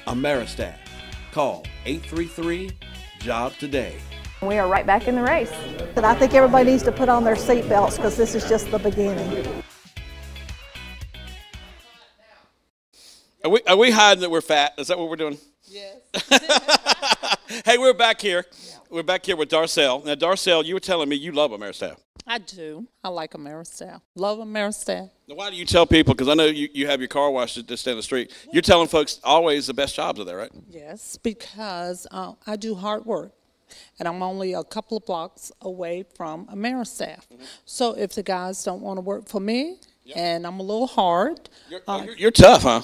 Ameristaff. Call 833-JOB today. We are right back in the race. And I think everybody needs to put on their seatbelts because this is just the beginning. Are we hiding that we're fat? Is that what we're doing? Yes. Hey, we're back here. We're back here with Darcel. Now, Darcel, you were telling me you love Ameristaff. I do. I like Ameristaff. Love Ameristaff. Now, why do you tell people, because I know you have your car wash just down the street, you're telling folks always the best jobs are there, right? Yes, because I do hard work. And I'm only a couple of blocks away from Ameristaff. Mm-hmm. So if the guys don't want to work for me, and I'm a little hard. You're tough, huh?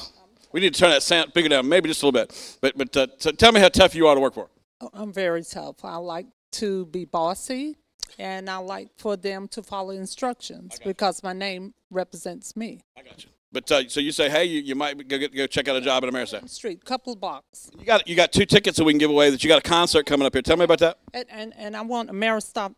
We need to turn that sound bigger down, maybe just a little bit. But so tell me how tough you are to work for. I'm very tough. I like to be bossy, and I like for them to follow instructions because my name represents me. I got you. But so you say, hey, you might go check out a job at Ameristaff. Street, couple of blocks. You got 2 tickets that we can give away. That you got a concert coming up here. Tell me about that. And I want Ameristaff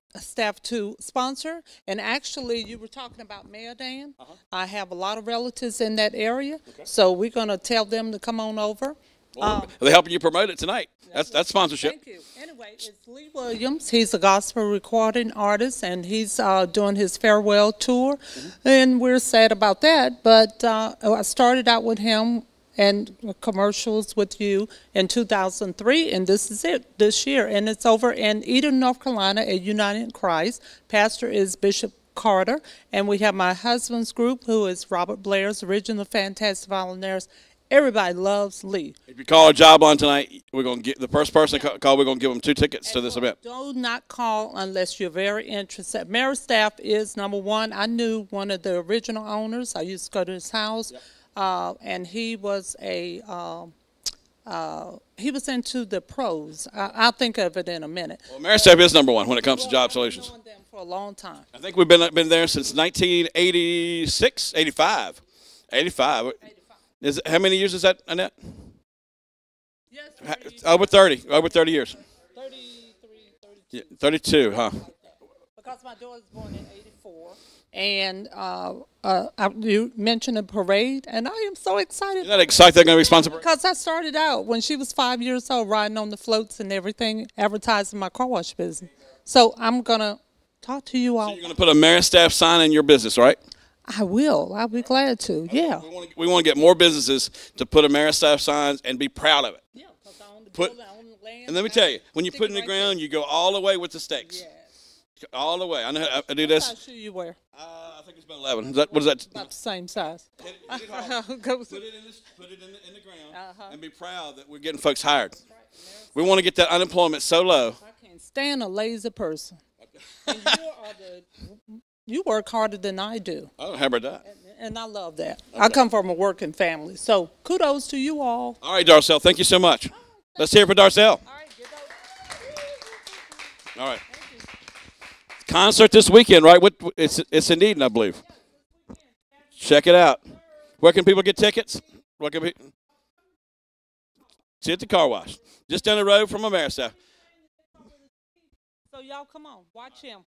to sponsor. And actually, you were talking about Mayor Dan. I have a lot of relatives in that area, so we're going to tell them to come on over. Well, they're helping you promote it tonight. That's sponsorship. Thank you. Anyway, it's Lee Williams. He's a gospel recording artist, and he's doing his farewell tour. And we're sad about that. But I started out with him and commercials with you in 2003, and this is it this year. And it's over in Eden, North Carolina at United in Christ. Pastor is Bishop Carter, and we have my husband's group, who is Robert Blair's Original Fantastic Volunteers. Everybody loves Lee. If you call a job on tonight, we're going to get the first person to call. We're going to give them 2 tickets to this event. Do not call unless you're very interested. Ameristaff is number one. I knew one of the original owners. I used to go to his house, and he was he was into the pros. I'll think of it in a minute. Well, Ameristaff is number one when it comes to job solutions. I've known them for a long time. I think we've been there since 1986, 85. 85. How many years is that, Annette? Yes, over 30. Over 30 years. 33, 32. Yeah, 32, huh? Because my daughter was born in 84. And you mentioned a parade, and I am so excited. Isn't that exciting they're going to be sponsored? Because I started out when she was 5 years old, riding on the floats and everything, advertising my car wash business. So I'm going to talk to you all. So you're going to put a Ameristaff sign in your business, right? I will. I'll be glad to. Yeah. We want to get more businesses to put Ameristaff signs and be proud of it. Yeah, because I own the building, I own the land. And let me tell you, when you put it in the ground, you go all the way with the stakes. Yes. All the way. I know I do this. What size shoe you wear? I think it's about 11. What is that? About the same size. Put it in the ground and be proud that we're getting folks hired. We want to get that unemployment so low. I can't stand a lazy person. And you work harder than I do. Oh, how about that? And I love that. Okay. I come from a working family. So kudos to you all. All right, Darcel, thank you so much. Let's hear it for Darcel. All right, all right. Concert this weekend, right? It's in Eden, I believe. Check it out. Where can people get tickets? Where can see at the car wash. Just down the road from Ameristaff. So y'all come on, watch him.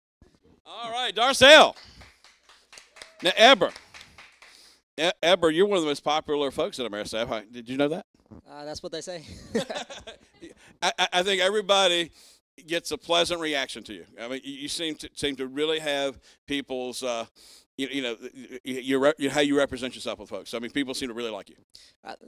All right, Darcel. Now, Eber, you're one of the most popular folks at Ameristaff. Did you know that? That's what they say. I think everybody gets a pleasant reaction to you. I mean, you seem to really have people's, how you represent yourself with folks. I mean, people seem to really like you.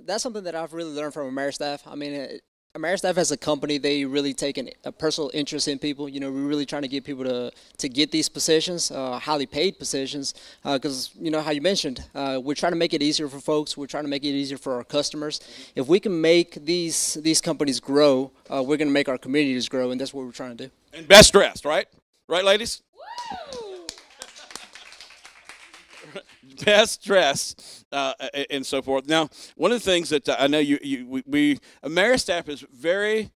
That's something that I've really learned from Ameristaff. I mean, Ameristaff as a company, they really take a personal interest in people. You know, we're really trying to get people to get these positions, highly paid positions, because, you know, how you mentioned, we're trying to make it easier for folks. We're trying to make it easier for our customers. If we can make these companies grow, we're going to make our communities grow, and that's what we're trying to do. And best dressed, right? Right, ladies? Best dressed and so forth. Now, one of the things that I know Ameristaff is very,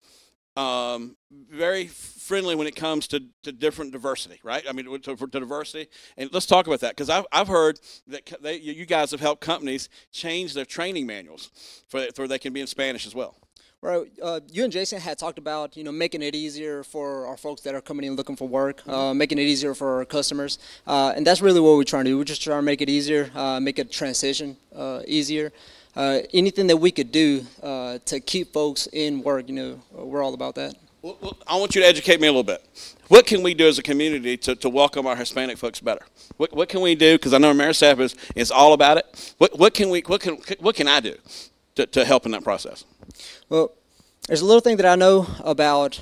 very friendly when it comes to different diversity, right? I mean, to diversity. And let's talk about that, because I've heard that you guys have helped companies change their training manuals for they can be in Spanish as well. Right. You and Jason had talked about, you know, making it easier for our folks that are coming in looking for work, making it easier for our customers. And that's really what we're trying to do. We're just trying to make it easier, make a transition easier. anything that we could do to keep folks in work, we're all about that. Well, I want you to educate me a little bit. What can we do as a community to welcome our Hispanic folks better? What can we do? Because I know Ameristaff is all about it. What can I do to help in that process? Well, there's a little thing that I know about,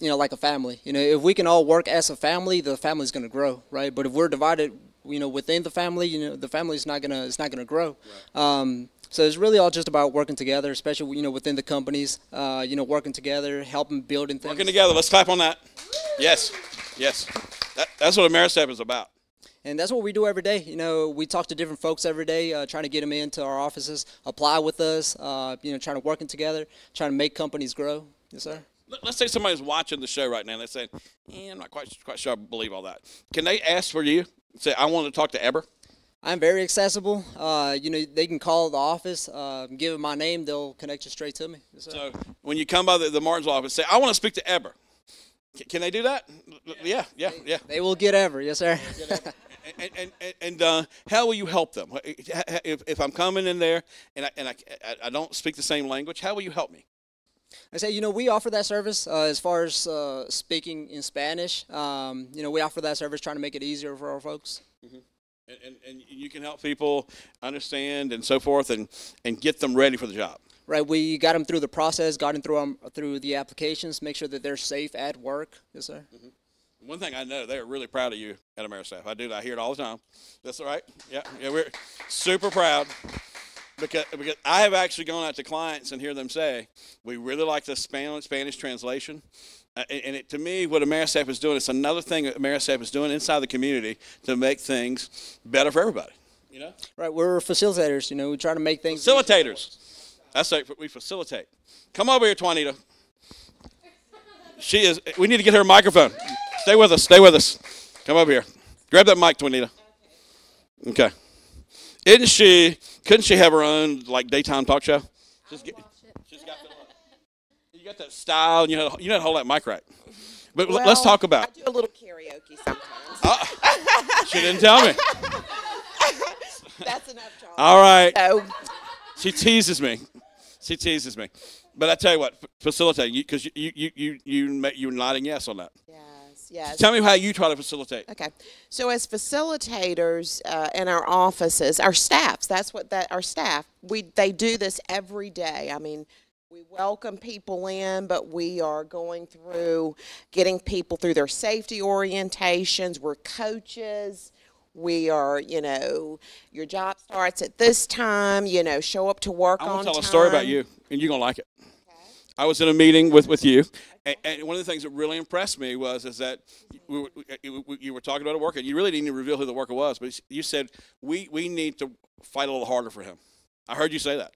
like a family. If we can all work as a family, the family's going to grow, right? But if we're divided, within the family, the family's not gonna grow. Right. So it's really all just about working together, especially within the companies. Working together, helping building things. Working together. Let's clap on that. Yes, yes. That's what Ameristaff is about. And that's what we do every day. We talk to different folks every day, trying to get them into our offices, apply with us. Trying to working together, trying to make companies grow. Yes, sir. Let's say somebody's watching the show right now and they say, I'm not quite sure I believe all that. Can they ask for you? Say, I want to talk to Eber? I'm very accessible. They can call the office, give them my name, they'll connect you straight to me. So when you come by the Martinsville office, say, I want to speak to Eber. Can they do that? Yeah. They will get Eber, yes, sir. And how will you help them? If I'm coming in there and I don't speak the same language, how will you help me? I say, we offer that service as far as speaking in Spanish. We offer that service trying to make it easier for our folks. Mm-hmm. And you can help people understand and so forth and get them ready for the job. Right. We got them through the process, got them through the applications, make sure that they're safe at work. Yes, sir. Mm-hmm. One thing I know, they're really proud of you at Ameristaff. I hear it all the time. That's all right. Yeah, we're super proud. Because I have actually gone out to clients and hear them say, we really like the Spanish translation. To me, what Ameristaff is doing, it's another thing that Ameristaff is doing inside the community to make things better for everybody. Right, we're facilitators. We try to make things. Facilitators. That's right, we facilitate. Come over here, Juanita. We need to get her a microphone. Stay with us. Come over here. Grab that mic, Juanita. Okay. Couldn't she have her own daytime talk show? She's got you got that style, and you know how to hold that mic right. But let's talk about. I do a little karaoke sometimes. She didn't tell me. That's enough, Charles. All right. So. She teases me. But I tell you what, facilitating, because you're nodding yes on that. Yes. Tell me how you try to facilitate. Okay. So as facilitators in our offices, our staffs, our staff, they do this every day. I mean, we welcome people in, but we are going through getting people through their safety orientations. We're coaches. We are, your job starts at this time, show up to work on time. I'm going to tell a story about you, and you're going to like it. Okay. I was in a meeting with you. And one of the things that really impressed me is that you were talking about a worker. You really didn't even reveal who the worker was, but you said, we need to fight a little harder for him. I heard you say that.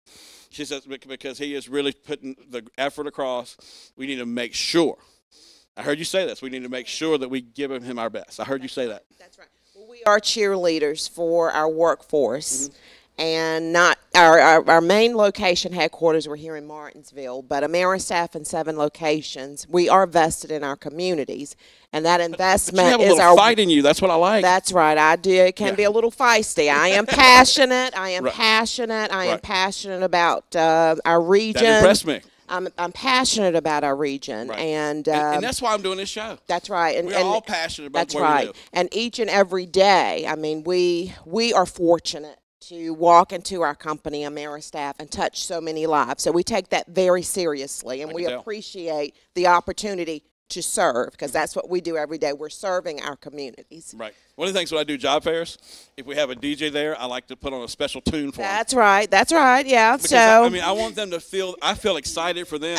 She says, because he is really putting the effort across, we need to make sure. I heard you say this. We need to make sure that we give him our best. I heard you say that. That's right. Well, we are cheerleaders for our workforce. Mm-hmm. And not our main location headquarters, we're here in Martinsville, but Ameristaff in 7 locations. We are vested in our communities, and that investment but you have a little fight in you. That's what I like. That's right. I do. It can be a little feisty. I am passionate. I am passionate. I am passionate about our region. That impressed me. I'm passionate about our region, and that's why I'm doing this show. That's right. And we're all passionate about what we do. And each and every day, I mean, we are fortunate to walk into our company, Ameristaff, and touch so many lives. So we take that very seriously, and we appreciate the opportunity to serve, because that's what we do every day. We're serving our communities. Right. One of the things when I do job fairs, if we have a DJ there, I like to put on a special tune for them. That's right. That's right. Yeah. Because, so I want them to feel. I feel excited for them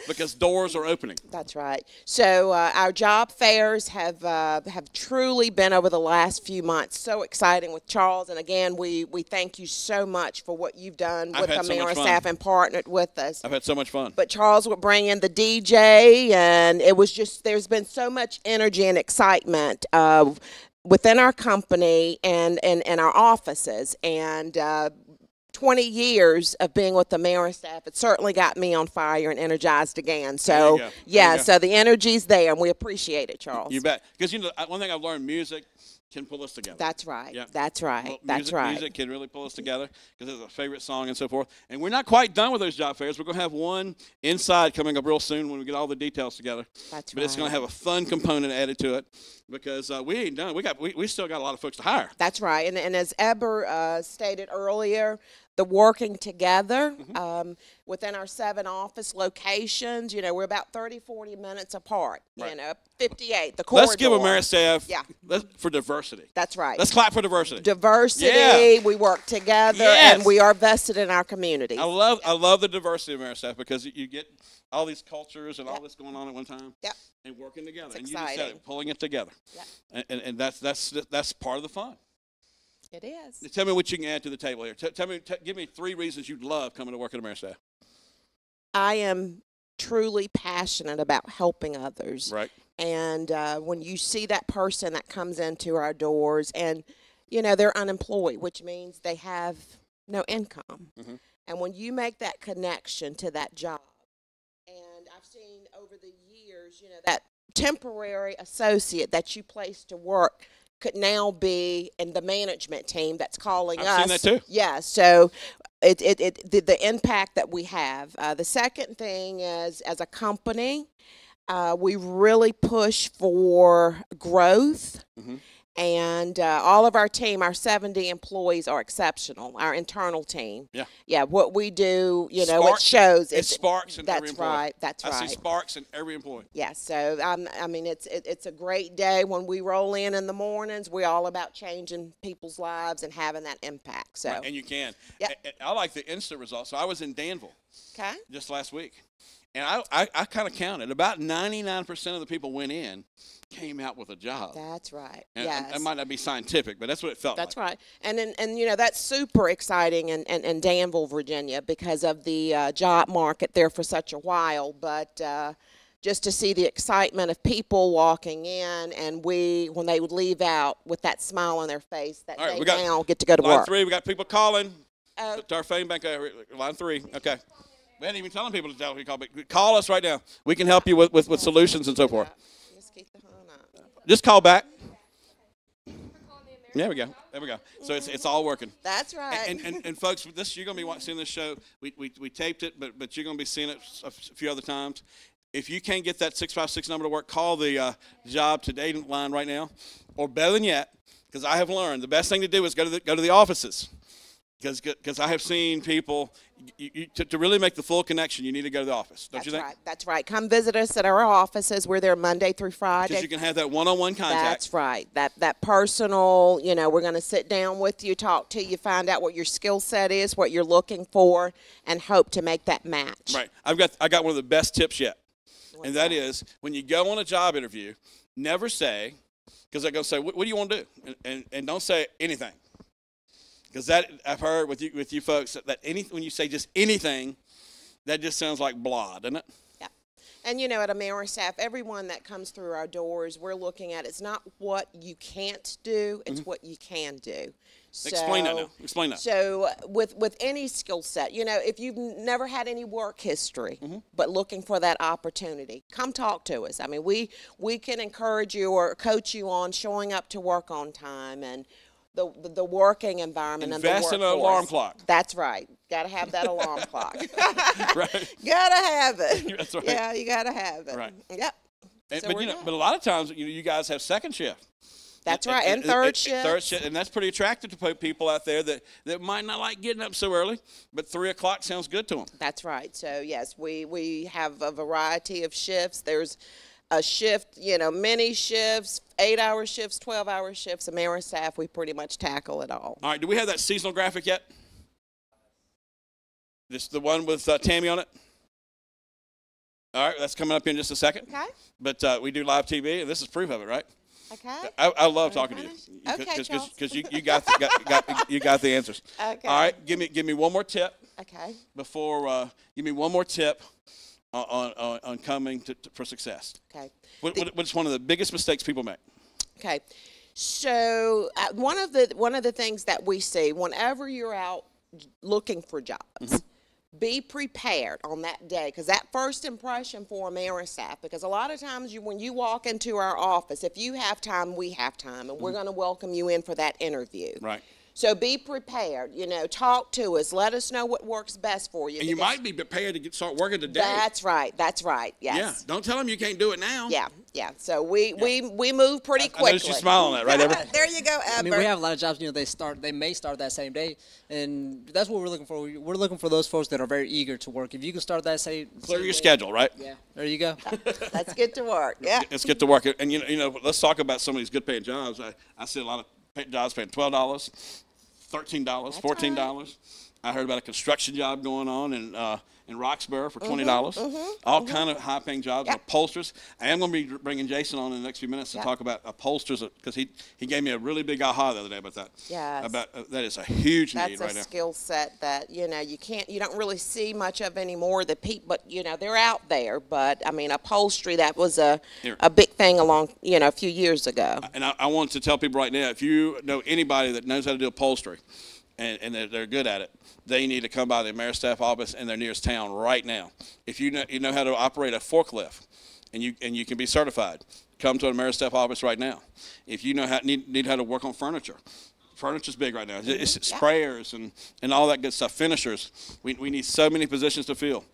because doors are opening. That's right. So our job fairs have truly been over the last few months so exciting with Charles. And again, we thank you so much for what you've done with Ameristaff and partnered with us. I've had so much fun. But Charles would bring in the DJ, and it was just, there's been so much energy and excitement within our company and our offices, and 20 years of being with the Ameristaff, it certainly got me on fire and energized again. So so the energy's there, and we appreciate it, Charles. You bet. Because one thing I've learned, music can pull us together. That's right. Yeah. That's right. Well, That's music, right. Music can really pull us together because it's a favorite song and so forth. And we're not quite done with those job fairs. We're going to have one inside coming up real soon when we get all the details together. That's but it's going to have a fun component added to it because we ain't done. We still got a lot of folks to hire. That's right. And as Eber stated earlier, the working together within our 7 office locations, you know, we're about 30, 40 minutes apart. Right. You know, 58, the corridor. Let's give Ameristaff Yeah. for diversity. That's right. Let's clap for diversity. Diversity. Yeah. We work together, Yes. and we are vested in our community. I love the diversity of Ameristaff because you get all these cultures and all this going on at one time. Yep. And working together. It's and you just said exciting. it, pulling it together. Yep. And that's part of the fun. It is. Tell me what you can add to the table here. Give me 3 reasons you'd love coming to work at Ameristaff. I am truly passionate about helping others. Right. And when you see that person that comes into our doors and, you know, they're unemployed, which means they have no income. Mhm. And when you make that connection to that job, and I've seen over the years, you know, that temporary associate that you place to work could now be in the management team that's calling us. I've seen that too. Yeah, so the impact that we have. The second thing is, as a company, we really push for growth. Mhm. And all of our team, our 70 employees, are exceptional. Our internal team. Yeah. Yeah, what we do, you know, Spark- it shows. It sparks in every That's employee. right. That's I right. see sparks in every employee. Yeah, so I mean, it's a great day when we roll in the mornings. We're all about changing people's lives and having that impact. So, Right, and you can. Yep. I like the instant results. So I was in Danville okay, just last week, and I kind of counted. About 99% of the people went in, came out with a job. that's right. And Yes, that might not be scientific, but that's what it felt that's like. right. And you know, that's super exciting in Danville, Virginia, because of the job market there for such a while. But just to see the excitement of people walking in, and when they would leave out with that smile on their face, that All right, they we got now get to go to Line work. 3, we got people calling. Oh. To our phone bank, line 3. Okay. We ain't even telling people to tell call, but call us right now. We can help you with solutions and so forth. Just keep the phone up. Just call back. There we go. There we go. So it's all working. That's right. And folks, you're going to be seeing this show. We taped it, but you're going to be seeing it a few other times. If you can't get that 656 number to work, call the job today line right now. Or better than yet, because I have learned the best thing to do is go to the offices. Because I have seen people, to really make the full connection, you need to go to the office. Don't you think? Right. That's right. Come visit us at our offices. We're there Monday through Friday. Because you can have that one-on-one contact. That's right. That personal, you know, we're going to sit down with you, talk to you, find out what your skill set is, what you're looking for, and hope to make that match. Right. I got one of the best tips yet. And that is, when you go on a job interview, never say, because they're going to say, what do you want to do? And don't say anything. Because that I've heard with you folks that when you say just anything, that just sounds like blah, doesn't it? Yeah. And, you know, at Ameristaff, everyone that comes through our doors, we're looking at, it's not what you can't do, it's what you can do. So, Explain that now. Explain that. So with any skill set, you know, if you've never had any work history, but looking for that opportunity, come talk to us. I mean, we can encourage you or coach you on showing up to work on time and the working environment Invest and the in an alarm workforce. clock. That's right. Got to have that alarm clock. Right. Got to have it. That's right. Yeah, you got to have it. Right. Yep. And, So but we're you know, done. but a lot of times you guys have second shift. That's right. And third shift. Third shift, and that's pretty attractive to people out there that might not like getting up so early, but 3 o'clock sounds good to them. That's right. So yes, we have a variety of shifts. There's a shift, you know, many shifts, 8-hour shifts, 12-hour shifts. Ameristaff, we pretty much tackle it all. All right, do we have that seasonal graphic yet? This the one with Tammy on it? All right, that's coming up in just a second. Okay. But we do live TV, and this is proof of it, right? Okay. I love talking to you Okay, Charles. because you got the answers. Okay. All right, give me one more tip Okay. before give me one more tip on coming for success. Okay. What's one of the biggest mistakes people make? Okay. So one of the things that we see whenever you're out looking for jobs, be prepared on that day, because that first impression for Ameristaff, because a lot of times when you walk into our office, if you have time, we have time, and we're going to welcome you in for that interview. Right. So be prepared, you know, talk to us, let us know what works best for you. And you might be prepared to start working today. That's right, yes. Yeah, don't tell them you can't do it now. Yeah, so we move pretty quickly. I noticed you smiling at that, right, Ever? There you go, Ever. I mean, we have a lot of jobs, you know, they may start that same day, and that's what we're looking for. We're looking for those folks that are very eager to work. If you can start that same Clear your schedule, right? Yeah, there you go. Let's get to work, yeah. Let's get to work. And, you know, let's talk about some of these good paying jobs. I see a lot of jobs paying $12. $13, $14. Right. I heard about a construction job going on in Roxborough for $20. All kind of high-paying jobs. Yep. Upholsterers. I am going to be bringing Jason on in the next few minutes to talk about upholsterers, because he gave me a really big aha the other day about that. Yes. About that is a huge need right now. That's a skill set that, you know, you don't really see much of anymore. But you know, they're out there. But I mean, upholstery, that was a big thing a few years ago. And I want to tell people right now, if you know anybody that knows how to do upholstery, and they're good at it, they need to come by the Ameristaff office in their nearest town right now. If you know how to operate a forklift, and you can be certified, come to an Ameristaff office right now. If you need how to work on furniture, furniture's big right now. It's sprayers and all that good stuff. Finishers. We need so many positions to fill.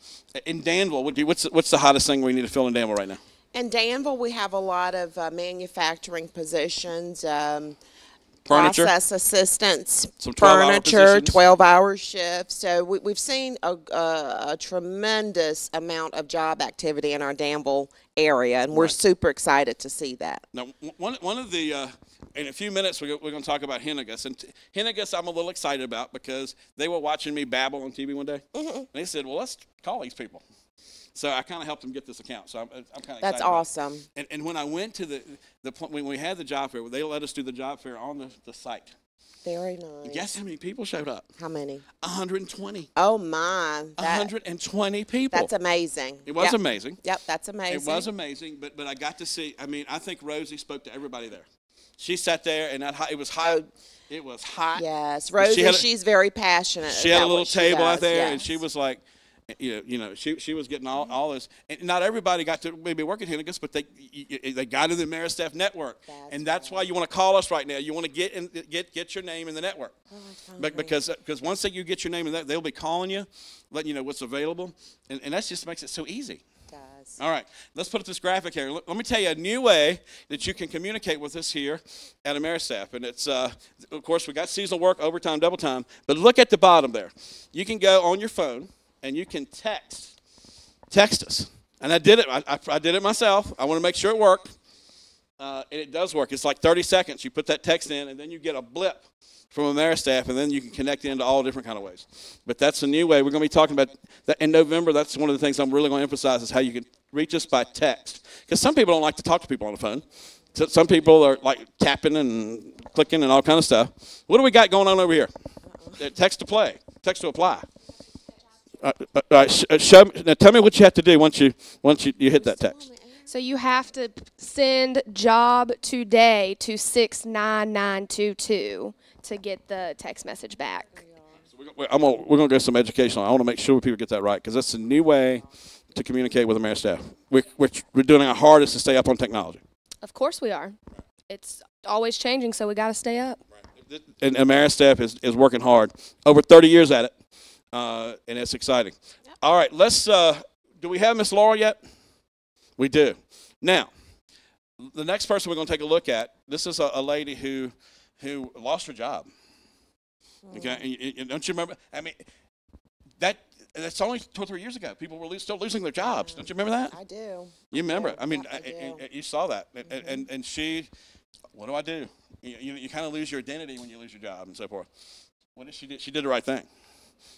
In Danville, what's the hottest thing we need to fill in Danville right now? In Danville, we have a lot of manufacturing positions. Furniture. Process assistants, Some 12-hour 12-hour shifts. So we've seen a tremendous amount of job activity in our Danville area, and we're super excited to see that. Now, one of the, in a few minutes, we're going to talk about Hennigus. And Hennigus I'm a little excited about, because they were watching me babble on TV one day. And they said, well, let's call these people. So I kind of helped them get this account. So I'm kind of excited. That's awesome. And when I went to when we had the job fair, they let us do the job fair on the site. Very nice. Guess how many people showed up? How many? 120. Oh, my. 120 people. That's amazing. It was amazing. Yep, that's amazing. It was amazing, but I got to see, I mean, I think Rosie spoke to everybody there. She sat there, and it was hot. It was hot. Yes, Rosie, she's very passionate. She had a little table out there, and she was like, you know, she was getting all this, and not everybody got to maybe work at Hennigus, but they got in the Ameristaff network, and that's why you want to call us right now. You want to get your name in the network, because once you get your name in that, they'll be calling you, letting you know what's available, and that just makes it so easy. All right, let's put up this graphic here. Let me tell you a new way that you can communicate with us here at Ameristaff. And it's, of course, we got seasonal work, overtime, double time. But look at the bottom there. You can go on your phone, and you can text us. And I did it. I did it myself. I want to make sure it worked. And it does work. It's like 30 seconds. You put that text in, and then you get a blip from Ameristaff, and then you can connect into all different kind of ways. But that's a new way. We're going to be talking about that in November. That's one of the things I'm really going to emphasize, is how you can reach us by text. Because some people don't like to talk to people on the phone. So some people are like tapping and clicking and all kind of stuff. What do we got going on over here? Text to play. Text to apply. All right, now tell me what you have to do once you hit that text. So you have to send job today to 69922 to get the text message back. So we're going to get some education on it. I want to make sure people get that right, because that's a new way to communicate with Ameristaff. We're doing our hardest to stay up on technology. Of course we are. It's always changing, so we got to stay up. Right. And Ameristaff is working hard. Over 30 years at it, and it's exciting. Yep. All right, let's. Do we have Miss Laura yet? We do. Now, the next person we're going to take a look at, this is a lady who lost her job. Okay, and don't you remember? I mean, that's only 2 or 3 years ago. People were still losing their jobs. Don't you remember that? I do. You remember? I mean, do. You saw that, and she, what do I do? You kind of lose your identity when you lose your job and so forth. What did she do? She did the right thing.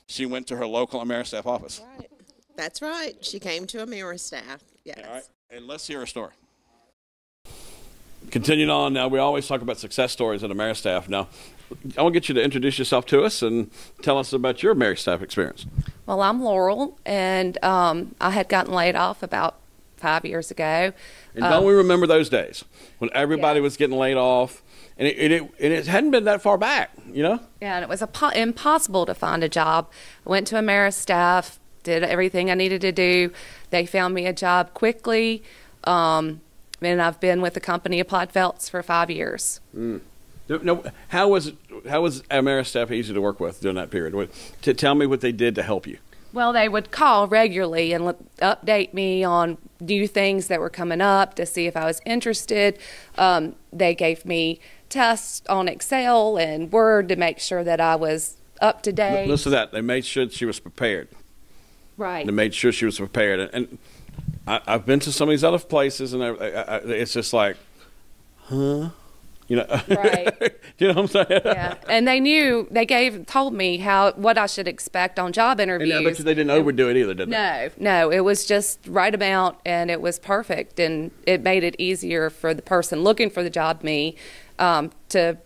She went to her local Ameristaff office. Right. That's right. She came to Ameristaff. Yes. All right, and let's hear her story. Continuing on now, we always talk about success stories at Ameristaff. Now, I want to get you to introduce yourself to us and tell us about your Ameristaff experience. Well, I'm Laurel, and I had gotten laid off about 5 years ago. And don't we remember those days when everybody Yeah. was getting laid off, and it hadn't been that far back, you know? Yeah, and it was impossible to find a job. I went to Ameristaff, did everything I needed to do. They found me a job quickly, and I've been with the company Applied Felts for 5 years. No, how was Ameristaff easy to work with during that period? Tell me what they did to help you. Well, they would call regularly and update me on new things that were coming up to see if I was interested. They gave me tests on Excel and Word to make sure that I was up to date. Listen to that. They made sure she was prepared. Right. They made sure she was prepared. And I've been to some of these other places, and it's just like, huh? You know, Right. You know what I'm saying? Yeah, and they told me what I should expect on job interviews. And I bet you they didn't overdo it either, did they? No, it was just right amount, and it was perfect, and it made it easier for the person looking for the job, me, to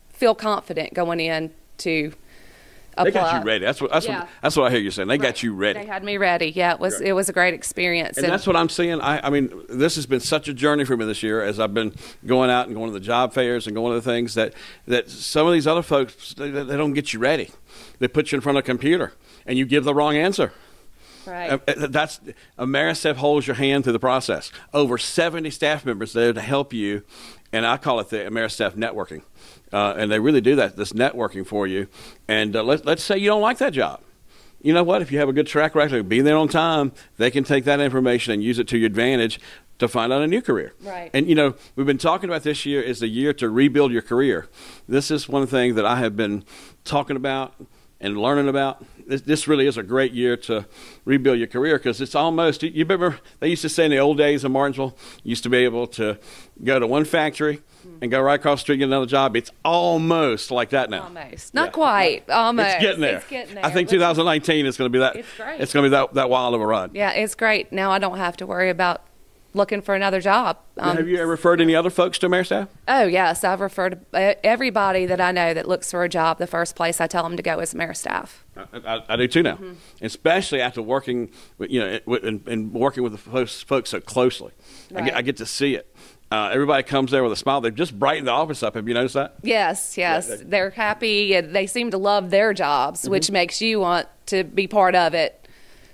feel confident going in to apply. They got you ready. That's what I hear you saying. They got you ready. They had me ready. Yeah, it was a great experience. And that's what I'm seeing. I mean, this has been such a journey for me this year as I've been going out and going to the job fairs and going to the things that some of these other folks, they don't get you ready. They put you in front of a computer and you give the wrong answer. Right. That's Ameristaff holds your hand through the process. Over 70 staff members there to help you, and I call it the Ameristaff networking. And they really do this networking for you. And let's say you don't like that job. You know what? If you have a good track record, being there on time, they can take that information and use it to your advantage to find out a new career. Right. And, you know, we've been talking about this year is the year to rebuild your career. This is one thing that I have been talking about and learning about. This really is a great year to rebuild your career because it's almost, you remember, they used to say in the old days in Martinsville, you used to be able to go to one factory and go right across the street and get another job. It's almost like that now. Almost. Not quite. Almost. It's getting there. It's getting there. I think 2019 is going to be that. It's great. It's going to be that wild of a run. Yeah, it's great. Now I don't have to worry about looking for another job. Have you ever referred any other folks to Ameristaff? Oh, yes. I've referred everybody that I know that looks for a job. The first place I tell them to go is Ameristaff. I do too now, especially after working, and working with the folks so closely. Right. I get to see it. Everybody comes there with a smile. They've just brightened the office up. Have you noticed that? Yes. They're happy, and they seem to love their jobs, which makes you want to be part of it.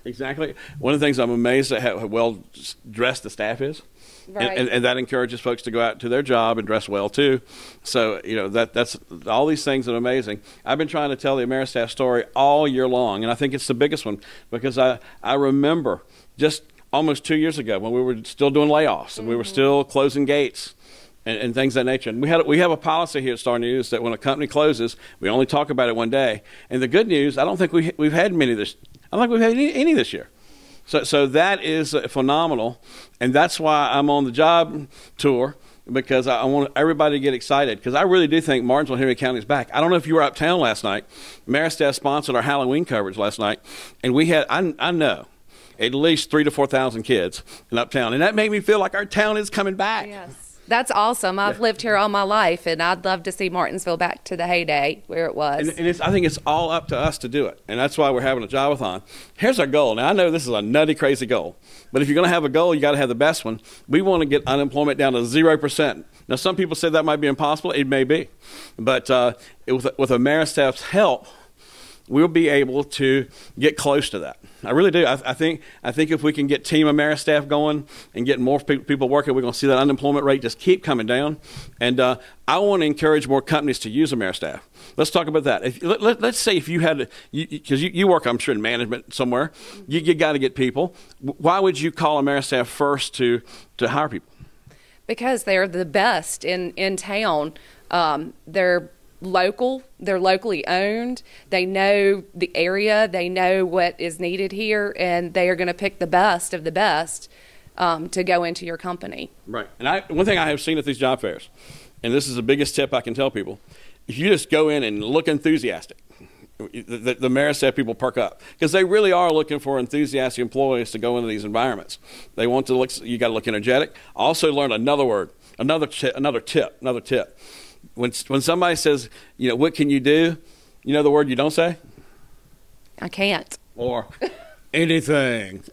Exactly. One of the things I'm amazed at how well dressed the staff is. Right. And that encourages folks to go out to their job and dress well too. So, you know, that's all these things that are amazing. I've been trying to tell the Ameristaff story all year long, and I think it's the biggest one because I remember just almost 2 years ago when we were still doing layoffs and we were still closing gates and things of that nature. And we have a policy here at Star News that when a company closes, we only talk about it one day. And the good news, I don't think we've had many this. I don't think we've had any this year. So that is phenomenal, and that's why I'm on the job tour, because I want everybody to get excited, because I really do think Martinsville Henry County is back. I don't know if you were uptown last night. Ameristaff sponsored our Halloween coverage last night, and we had, I know, at least 3,000 to 4,000 kids in uptown, and that made me feel like our town is coming back. Yes. That's awesome. I've lived here all my life, and I'd love to see Martinsville back to the heyday where it was. And I think it's all up to us to do it, and that's why we're having a job-a-thon. Here's our goal. Now, I know this is a nutty, crazy goal, but if you're going to have a goal, you got to have the best one. We want to get unemployment down to 0%. Now, some people say that might be impossible. It may be. But with Ameristaff's help, we'll be able to get close to that. I really do. I think if we can get Team Ameristaff going and get more people working, we're going to see that unemployment rate just keep coming down. And I want to encourage more companies to use Ameristaff. Let's talk about that. Let's say if you had, because you work, I'm sure, in management somewhere, you got to get people. Why would you call Ameristaff first to hire people? Because they're the best in town. They're local. They're locally owned. They know the area. They know what is needed here, and they are going to pick the best of the best to go into your company. Right. And one thing I have seen at these job fairs, and this is the biggest tip I can tell people, if you just go in and look enthusiastic, the Ameristaff people perk up because they really are looking for enthusiastic employees to go into these environments. They want to look. You got to look energetic. Also, learn another word, another tip. When somebody says, you know, what can you do? You know the word you don't say? I can't. Or, Anything.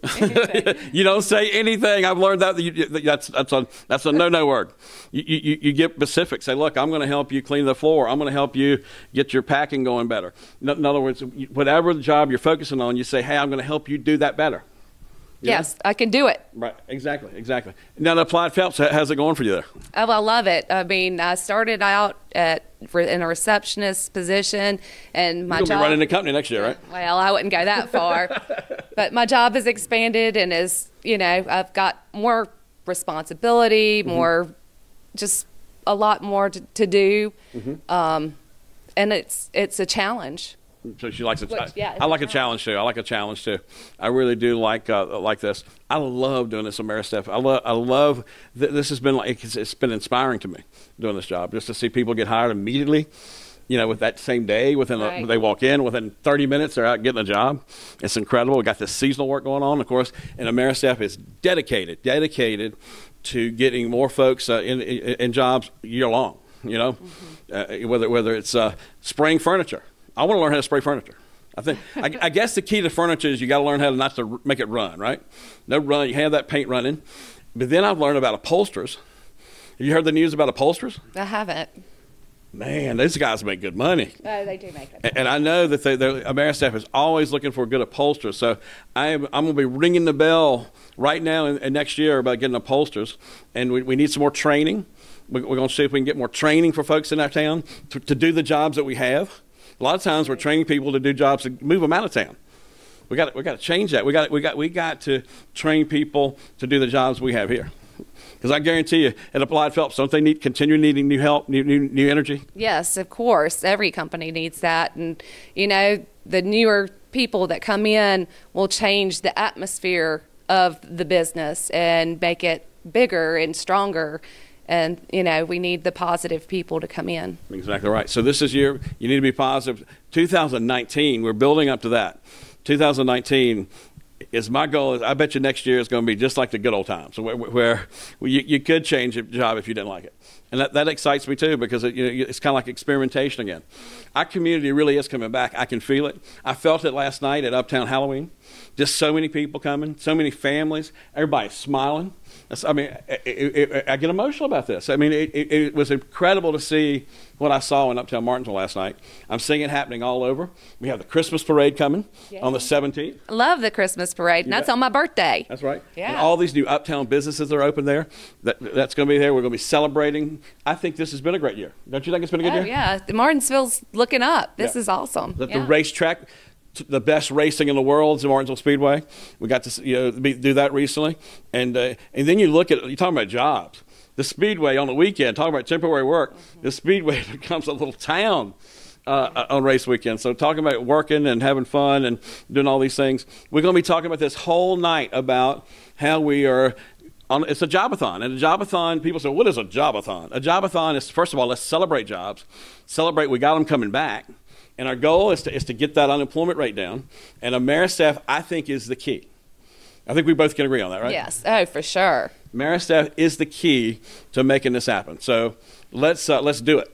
You don't say anything. I've learned that's a no word. You get specific. Say, look, I'm going to help you clean the floor. I'm going to help you get your packing going better. In other words, whatever job you're focusing on, you say, hey, I'm going to help you do that better. Yeah? Yes, I can do it. Right, exactly. Now, the Applied Phelps, how's it going for you there? Oh, I love it. I mean, I started out in a receptionist position, and my You're going to job. be running the company next year, right? Well, I wouldn't go that far, but my job has expanded, and I've got more responsibility, more, just a lot more to do, and it's a challenge. So she likes it. Yeah, I like a challenge too. I really do like this. I love doing this Ameristaff. I love this has been it's been inspiring to me doing this job, just to see people get hired immediately. With that same day, they walk in, within 30 minutes, they're out getting a job. It's incredible. We got this seasonal work going on, of course, and Ameristaff is dedicated to getting more folks in jobs year long. Whether it's spraying furniture. I want to learn how to spray furniture. I guess the key to furniture is you got to learn how to not to make it run, right? No run. You have that paint running. But then I've learned about upholsterers. Have you heard the news about upholsterers? I haven't. Man, these guys make good money. Oh, they do make good money. And I know that Ameristaff is always looking for a good upholsterer. So I'm going to be ringing the bell right now and next year about getting upholsterers. And we need some more training. We're going to see if we can get more training for folks in our town to do the jobs that we have. A lot of times we're training people to do jobs to move them out of town. We got to change that. We got to train people to do the jobs we have here. Because I guarantee you, at Applied Phelps, don't they continue needing new help, new energy? Yes, of course. Every company needs that, and the newer people that come in will change the atmosphere of the business and make it bigger and stronger. And, we need the positive people to come in. Exactly right. So this is you need to be positive. 2019, we're building up to that. 2019 is my goal. I bet you next year is going to be just like the good old times, where you could change your job if you didn't like it. And that excites me too, because it's kind of like experimentation again. Our community really is coming back. I can feel it. I felt it last night at Uptown Halloween. Just so many people coming, so many families, everybody smiling. I get emotional about this. It was incredible to see what I saw in Uptown Martinsville last night. I'm seeing it happening all over. We have the Christmas parade coming on the 17th. I love the Christmas parade, and that's on my birthday. That's right. Yeah. And all these new Uptown businesses are open there. That's going to be there. We're going to be celebrating. I think this has been a great year. Don't you think it's been a good year? Yeah. Martinsville's looking up. This is awesome. The racetrack. The best racing in the world is the Martinsville Speedway. We got to do that recently, and then you're talking about jobs. The Speedway on the weekend, talking about temporary work. The Speedway becomes a little town on race weekend. So talking about working and having fun and doing all these things, we're going to be talking about this whole night about how we are. It's a jobathon, and a jobathon. People say, "What is a jobathon?" A jobathon is, first of all, let's celebrate jobs. Celebrate we got them coming back. And our goal is to get that unemployment rate down. And Ameristaff, I think, is the key. I think we both can agree on that, right? Yes. Oh, for sure. Ameristaff is the key to making this happen. So let's do it.